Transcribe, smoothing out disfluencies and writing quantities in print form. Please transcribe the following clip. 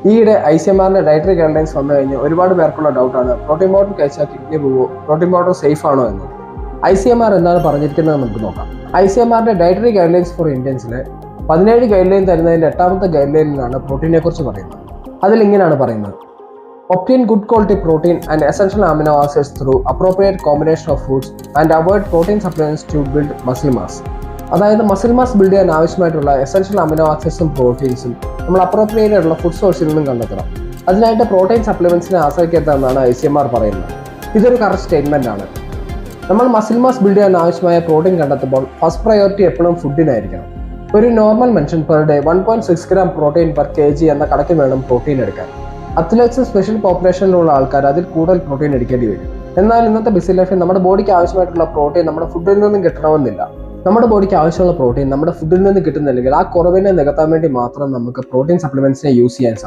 ഈയിടെ ICMRന്റെ dietary guidelines വന്നു കഴിഞ്ഞ് ഒരുപാട് പേർക്കുള്ള ഡൗട്ടാണ് പ്രോട്ടീൻ പൗഡർ കഴിച്ചാൽ കിഡ്നി പോവോ, പ്രോട്ടീൻ പൗഡർ സേഫ് ആണോ എന്ന്. ICMR എന്താണ് പറഞ്ഞിരിക്കുന്നത് നമുക്ക് നോക്കാം. ICMRന്റെ ഡയറ്ററി ഗൈഡ്ലൈൻസ് ഫോർ ഇന്ത്യൻസിലെ 17 ഗൈഡ് ലൈൻ തരുന്നതിന്റെ 8ാമത്തെ ഗൈഡ് ലൈനിലാണ് പ്രോട്ടീനെ കുറിച്ച് പറയുന്നത്. അതിൽ ഇങ്ങനെയാണ് പറയുന്നത്: obtain good quality protein and essential amino acids through appropriate combination of foods and avoid protein supplements to build muscle mass. അതായത് മസിൽ മാസ് ബിൽഡ് ചെയ്യാൻ ആവശ്യമായിട്ടുള്ള എസൻഷ്യൽ അമിനോ ആസിഡ്സും പ്രോട്ടീൻസും നമ്മൾ അപ്രോപ്രിയേറ്റ് ആയിട്ടുള്ള ഫുഡ് സോഴ്സിൽ നിന്നും കണ്ടെത്തണം. അതിനായിട്ട് പ്രോട്ടീൻ സപ്ലിമെന്റ്സിനെ ആശ്രയിക്കരുതെന്നാണ് ICMR പറയുന്നത്. ഇതൊരു കറക്റ്റ് സ്റ്റേറ്റ്മെന്റ് ആണ്. നമ്മൾ മസിൽ മാസ് ബിൽഡ് ചെയ്യാൻ ആവശ്യമായ പ്രോട്ടീൻ കണ്ടെത്തുമ്പോൾ ഫസ്റ്റ് പ്രയോറിറ്റി എപ്പോഴും ഫുഡിനായിരിക്കണം. ഒരു നോർമൽ മനുഷ്യൻ per day 1.6 gram protein per kg എന്ന കണക്കിൽ വേണം പ്രോട്ടീൻ എടുക്കാൻ. അത്ലറ്റ്സ് സ്പെഷ്യൽ പോപ്പുലേഷനിലുള്ള ആൾക്കാർ അതിൽ കൂടുതൽ പ്രോട്ടീൻ എടുക്കേണ്ടി വരും. എന്നാൽ ഇന്നത്തെ ബിസി ലൈഫിൽ നമ്മുടെ ബോഡിക്ക് ആവശ്യമായിട്ടുള്ള പ്രോട്ടീൻ നമ്മുടെ ഫുഡിൽ നിന്നും കിട്ടണമെന്നില്ല. നമ്മുടെ ബോഡിക്ക് ആവശ്യമുള്ള പ്രോട്ടീൻ നമ്മുടെ ഫുഡിൽ നിന്ന് കിട്ടുന്നില്ലെങ്കിൽ ആ കുറവിനെ നികത്താൻ വേണ്ടി മാത്രം നമുക്ക് പ്രോട്ടീൻ സപ്ലിമെന്റ്സിനെ യൂസ് ചെയ്യാൻ സാധിക്കും.